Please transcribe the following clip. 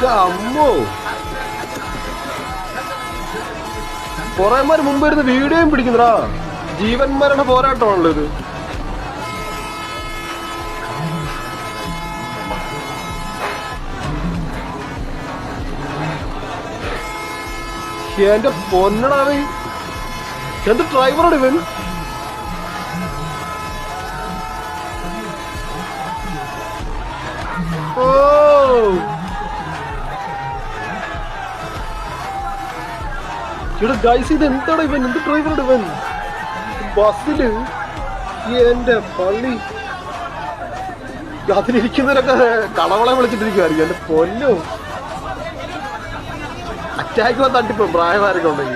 അമ്മോ, കൊറേമാര് മുമ്പ് ഇരുന്ന് വീഡിയോയും പിടിക്കുന്നടാ. ജീവൻ മരണ പോരാട്ടമാണല്ലോ ഇത്. എന്റെ പൊന്നടാവേ, എന്ത് ഡ്രൈവറോട് ഇവൻ. ഓ ഇവിടെ ഗൈസ്, ഇത് എന്താണ് ഇവൻ, എന്ത് ഡ്രൈവറോട് ഇവൻ ബസ്സില്. എന്റെ പള്ളി, അതിലിരിക്കുന്നവരൊക്കെ കളവളെ വിളിച്ചിട്ടിരിക്കുവായിരിക്കും. എന്റെ പൊന്നോ, അറ്റാക്ക് വന്നിട്ടിപ്പോ പ്രായമാരൊക്കെ ഉണ്ടെങ്കിൽ.